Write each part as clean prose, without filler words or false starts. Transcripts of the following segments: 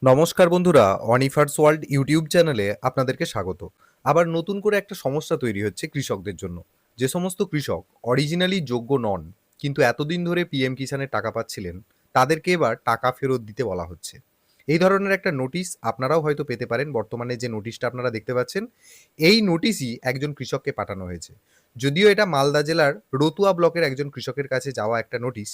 নমস্কার বন্ধুরা, অনিফার্স world YouTube চ্যানেলে আপনাদেরকে স্বাগত। আবার নতুন করে একটা সমস্যা তৈরি হচ্ছে কৃষকদের জন্য। যে সমস্ত কৃষক অরিজিনালি যোগ্য নন, কিন্তু এতদিন ধরে পিএম কিষানের টাকা পাচ্ছিলেন, তাদেরকে এবার টাকা ফেরত দিতে বলা হচ্ছে। এই ধরনের একটা নোটিশ আপনারাও হয়তো পেতে পারেন। বর্তমানে যে নোটিশটা আপনারা দেখতে পাচ্ছেন, এই নোটিশই একজন কৃষককে পাঠানো হয়েছে। যদিও এটা মালদা জেলার রতুয়া ব্লকের একজন কৃষকের কাছে যাওয়া একটা নোটিশ,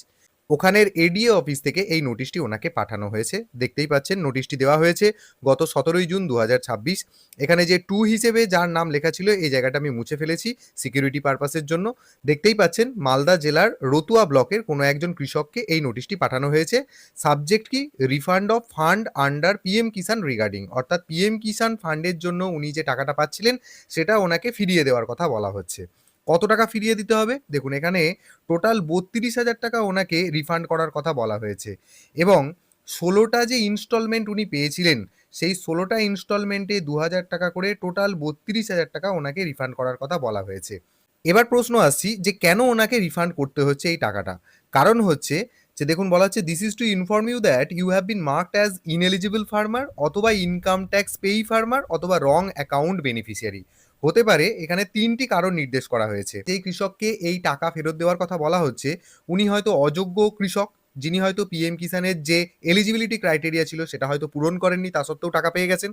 ওখানের এডিএ অফিস থেকে এই নোটিশটি ওনাকে পাঠানো হয়েছে। দেখতেই পাচ্ছেন নোটিশটি দেওয়া হয়েছে গত ১৭ই জুন ২০২৬। এখানে যে টু হিসেবে যার নাম লেখা ছিল এই জায়গাটা আমি মুছে ফেলেছি সিকিউরিটি পারপাসের জন্য। দেখতেই পাচ্ছেন মালদা জেলার রতুয়া ব্লকের কোনো একজন কৃষককে এই নোটিশটি পাঠানো হয়েছে। সাবজেক্ট কি? Refund of fund under PM Kisan regarding, অর্থাৎ পিএম কিষান ফান্ডের জন্য উনি যে টাকাটা পাচ্ছিলেন সেটা ওনাকে ফিরিয়ে দেওয়ার কথা বলা হচ্ছে। কত টাকা ফিরিয়ে দিতে হবে? দেখুন এখানে টোটাল ৩২,০০০ টাকা ওনাকে রিফান্ড করার কথা বলা হয়েছে এবং ১৬টা যে ইনস্টলমেন্ট উনি পেয়েছিলেন, সেই ১৬টা ইনস্টলমেন্টে ২,০০০ টাকা করে টোটাল ৩২,০০০ টাকা ওনাকে রিফান্ড করার কথা বলা হয়েছে। এবার প্রশ্ন আসছি যে কেন ওনাকে রিফান্ড করতে হচ্ছে এই টাকাটা? কারণ হচ্ছে যে দেখুন বলা হচ্ছে, "this is to inform you that you have been marked as ineligible farmer অথবা ইনকাম ট্যাক্স পেয়ি ফার্মার অথবা রং অ্যাকাউন্ট বেনিফিশিয়ারি।" হতে পারে এখানে ৩টি কারণ নির্দেশ করা হয়েছে। যেই কৃষককে এই টাকা ফেরত দেওয়ার কথা বলা হচ্ছে, উনি হয়তো অযোগ্য কৃষক, যিনি হয়তো পিএম কিষানের যে এলিজিবিলিটি ক্রাইটেরিয়া ছিল সেটা হয়তো পূরণ করেননি, তা সত্ত্বেও টাকা পেয়ে গেছেন।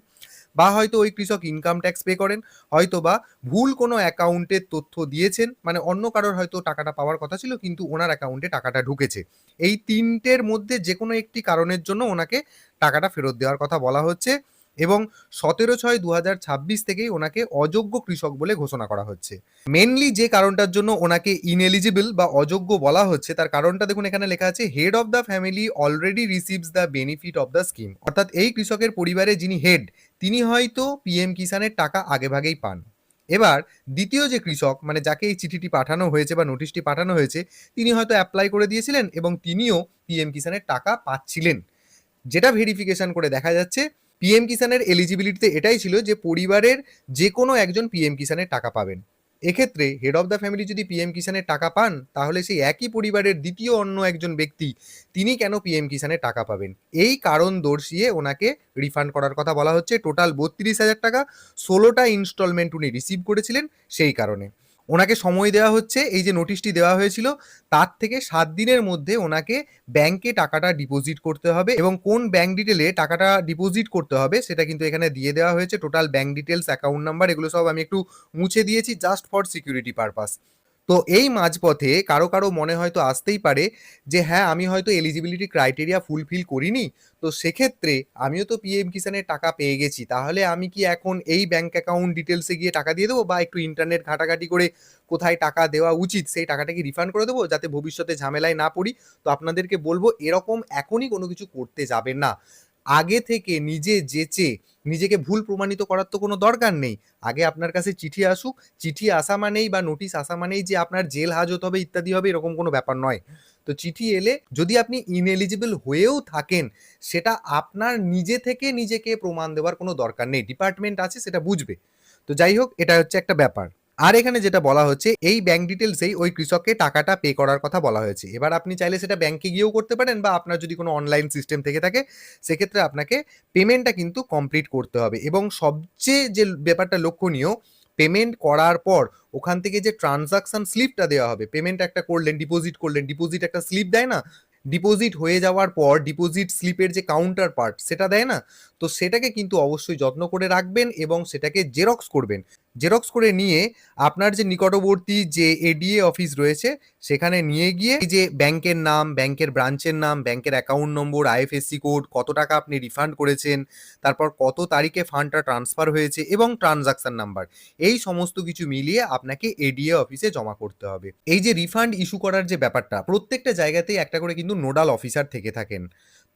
বা হয়তো ওই কৃষক ইনকাম ট্যাক্স পে করেন, হয়তোবা ভুল কোনো অ্যাকাউন্টের তথ্য দিয়েছেন, মানে অন্য কারোর হয়তো টাকাটা পাওয়ার কথা ছিল কিন্তু ওনার অ্যাকাউন্টে টাকাটা ঢুকেছে। এই ৩টের মধ্যে যেকোনো একটি কারণের জন্য ওনাকে টাকাটা ফেরত দেওয়ার কথা বলা হচ্ছে এবং ১৭/৬/২০২৬ থেকেই ওনাকে অযোগ্য কৃষক বলে ঘোষণা করা হচ্ছে। মেইনলি যে কারণটার জন্য ওনাকে ইনএলিজিবল বা অযোগ্য বলা হচ্ছে তার কারণটা দেখুন এখানে লেখা আছে, "head of the family already receives the benefit of the scheme", অর্থাৎ এই কৃষকের পরিবারে যিনি হেড তিনি হয়তো পিএম কিষানের টাকা আগেভাগেই পান। এবার দ্বিতীয় যে কৃষক, মানে যাকে এই চিঠিটি পাঠানো হয়েছে বা নোটিশটি পাঠানো হয়েছে, তিনি হয়তো অ্যাপ্লাই করে দিয়েছিলেন এবং তিনিও পিএম কিষানের টাকা পাচ্ছিলেন। যেটা ভেরিফিকেশন করে দেখা যাচ্ছে পিএম কিষানের এলিজিবিলিটিতে এটাই ছিল যে পরিবারের যে কোনো একজন পিএম কিষানের টাকা পাবেন। এক্ষেত্রে হেড অফ দ্য ফ্যামিলি যদি পিএম কিষানের টাকা পান, তাহলে সেই একই পরিবারের দ্বিতীয় অন্য একজন ব্যক্তি তিনি কেন পিএম কিষানের টাকা পাবেন? এই কারণ দর্শিয়ে ওনাকে রিফান্ড করার কথা বলা হচ্ছে। টোটাল ৩২,০০০ টাকা ১৬টা ইনস্টলমেন্ট উনি রিসিভ করেছিলেন সেই কারণে। ওনাকে সময় দেওয়া হচ্ছে, এই যে নোটিশটি দেওয়া হয়েছিল তার থেকে ৭ দিনের মধ্যে ওনাকে ব্যাংকে টাকাটা ডিপোজিট করতে হবে এবং কোন ব্যাংক ডিটেলে টাকাটা ডিপোজিট করতে হবে সেটা কিন্তু এখানে দিয়ে দেওয়া হয়েছে। Total bank details, account number এগুলো সব আমি একটু মুছে দিয়েছি জাস্ট ফর সিকিউরিটি পারপাস। তো এই মাঝপথে কারো মনে হয়তো আসতেই পারে যে হ্যাঁ, আমি হয়তো এলিজিবিলিটি ক্রাইটেরিয়া ফুলফিল করিনি। তো সেক্ষেত্রে আমিও তো পিএম কিষানের টাকা পেয়ে গেছি। তাহলে আমি কি এখন এই ব্যাংক অ্যাকাউন্ট ডিটেইলসে গিয়ে টাকা দিয়ে দেবো বা একটু ইন্টারনেট ঘাটাঘাটি করে কোথায় টাকা দেওয়া উচিত সেই টাকাটা কি রিফান্ড করে দেবো যাতে ভবিষ্যতে ঝামেলায় না পড়ি? তো আপনাদেরকে বলব এরকম এখনই কোনো কিছু করতে যাবেন না। আগে থেকে নিজে যেচে নিজেকে ভুল প্রমাণিত করার তো কোনো দরকার নেই। আগে আপনার কাছে চিঠি আসুক, চিঠি আসা মানেই বা নোটিশ আসা মানেই যে আপনার জেল হাজত হবে ইত্যাদি হবে এরকম কোনো ব্যাপার নয়। তো চিঠি এলে যদি আপনি ইনএলিজিবল হয়েও থাকেন, সেটা আপনার নিজে থেকে নিজেকে প্রমাণ দেওয়ার কোনো দরকার নেই। ডিপার্টমেন্ট আছে সেটা বুঝবে। তো যাই হোক, এটা হচ্ছে একটা ব্যাপার। আর এখানে যেটা বলা হচ্ছে এই ব্যাংক ডিটেইলসেই ওই কৃষককে টাকাটা পে করার কথা বলা হয়েছে। এবার আপনি চাইলে সেটা ব্যাংকে গিয়েও করতে পারেন বা আপনার যদি কোনো অনলাইন সিস্টেম থেকে থাকে সেক্ষেত্রে আপনাকে পেমেন্টটা কিন্তু কমপ্লিট করতে হবে এবং সবচেয়ে যে ব্যাপারটা লক্ষণীয়, পেমেন্ট করার পর ওখান থেকে যে ট্রান্সাকশন স্লিপটা দেওয়া হবে, পেমেন্ট একটা করলেন, ডিপোজিট করলেন, ডিপোজিট একটা স্লিপ দেয় না? ডিপোজিট হয়ে যাওয়ার পর ডিপোজিট স্লিপের যে কাউন্টার পার্ট সেটা দেয় না? তো সেটাকে কিন্তু অবশ্যই যত্ন করে রাখবেন এবং সেটাকে জেরক্স করবেন। জেরক্স করে নিয়ে আপনার যে নিকটবর্তী যে এডিএ অফিস রয়েছে সেখানে নিয়ে গিয়ে এই যে ব্যাংকের নাম, ব্যাংকের ব্রাঞ্চের নাম, ব্যাংকের অ্যাকাউন্ট নম্বর, আইএফএসসি কোড, কত টাকা আপনি রিফান্ড করেছেন, তারপর কত তারিখে ফান্ডটা ট্রান্সফার হয়েছে এবং ট্রান্সাকশন নাম্বার, এই সমস্ত কিছু মিলিয়ে আপনাকে এডিএ অফিসে জমা করতে হবে। এই যে রিফান্ড ইস্যু করার যে ব্যাপারটা, প্রত্যেকটা জায়গাতেই একটা করে কিন্তু নোডাল অফিসার থেকে থাকেন।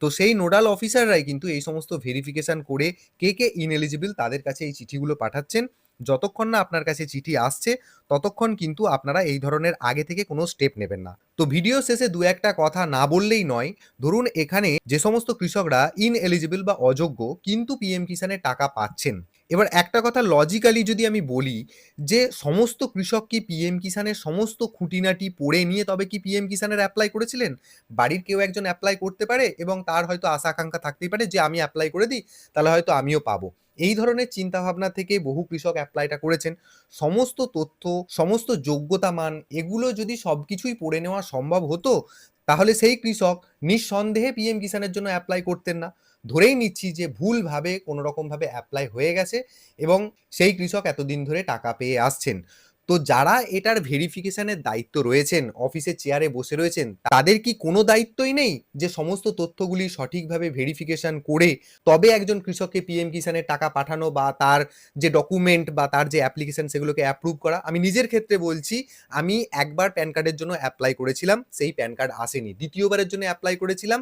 তো সেই নোডাল অফিসাররাই কিন্তু এই সমস্ত ভেরিফিকেশন করে কে ইনএলিজিবল তাদের কাছে এই চিঠিগুলো পাঠাচ্ছেন যতক্ষণ না আপনার কাছে চিঠি আসছে ততক্ষণ কিন্তু আপনারা এই ধরনের আগে থেকে কোনো স্টেপ নেবেন না। তো ভিডিও শেষে দু একটা কথা না বললেই নয়। ধরুন এখানে যে সমস্ত কৃষকরা ইনএলিজিবল বা অযোগ্য কিন্তু পিএম কিষানের টাকা পাচ্ছেন। এবার একটা কথা লজিক্যালি যদি আমি বলি যে সমস্ত কৃষক কি পিএম কিষানের সমস্ত খুঁটিনাটি পড়ে নিয়ে তবে কি পিএম কিষানের অ্যাপ্লাই করেছিলেন? বাড়ির কেউ একজন অ্যাপ্লাই করতে পারে এবং তার হয়তো আশা আকাঙ্ক্ষা থাকতেই পারে যে আমি অ্যাপ্লাই করে দিই, তাহলে হয়তো আমিও পাবো। এই ধরনের চিন্তাভাবনা থেকে বহু কৃষক অ্যাপ্লাইটা করেছেন। সমস্ত তথ্য, সমস্ত যোগ্যতা মান এগুলো যদি সবকিছুই পড়ে নেওয়া সম্ভব হতো, তাহলে সেই কৃষক নিঃসন্দেহে পিএম কিষানের জন্য অ্যাপ্লাই করতেন না। ধরেই নিচ্ছি যে ভুলভাবে কোনোরকমভাবে অ্যাপ্লাই হয়ে গেছে এবং সেই কৃষক এতদিন ধরে টাকা পেয়ে আসছেন। তো যারা এটার ভেরিফিকেশনের দায়িত্ব রয়েছেন, অফিসের চেয়ারে বসে রয়েছেন, তাদের কি কোনো দায়িত্বই নেই যে সমস্ত তথ্যগুলি সঠিকভাবে ভেরিফিকেশন করে তবে একজন কৃষককে পিএম কিষানের টাকা পাঠানো বা তার যে ডকুমেন্ট বা তার যে অ্যাপ্লিকেশন সেগুলোকে অ্যাপ্রুভ করা? আমি নিজের ক্ষেত্রে বলছি, আমি একবার প্যান কার্ডের জন্য অ্যাপ্লাই করেছিলাম, সেই প্যান কার্ড আসেনি। দ্বিতীয়বারের জন্য অ্যাপ্লাই করেছিলাম,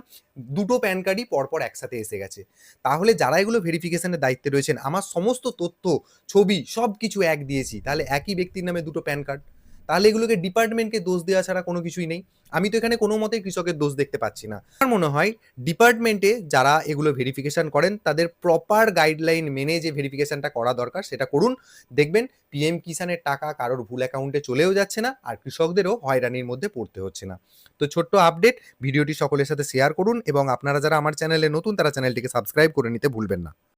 দুটো প্যান কার্ডই পরপর একসাথে এসে গেছে। তাহলে যারা এগুলো ভেরিফিকেশনের দায়িত্বে রয়েছেন, আমার সমস্ত তথ্য, ছবি সবকিছু এক দিয়েছি, তাহলে একই ব্যক্তির নামে দুটো প্যান কার্ড। তাহলে এগুলোকে ডিপার্টমেন্টকে দোষ দেওয়া ছাড়া কোনো কিছুই নেই। আমি তো এখানে কোনো মতেই কৃষকের দোষ দেখতে পাচ্ছি না। আমার মনে হয় ডিপার্টমেন্টে যারা এগুলো ভেরিফিকেশন করেন তাদের প্রপার গাইডলাইন মেনে যে ভেরিফিকেশনটা করা দরকার সেটা করুন। দেখবেন পিএম কিষানের টাকা কারোর ভুল অ্যাকাউন্টে চলেও যাচ্ছে না আর কৃষকদেরও হয়রানির মধ্যে পড়তে হচ্ছে না। তো ছোট্ট আপডেট, ভিডিওটি সকলের সাথে শেয়ার করুন এবং আপনারা যারা আমার চ্যানেলে নতুন তারা চ্যানেলটিকে সাবস্ক্রাইব করে নিতে ভুলবেন না।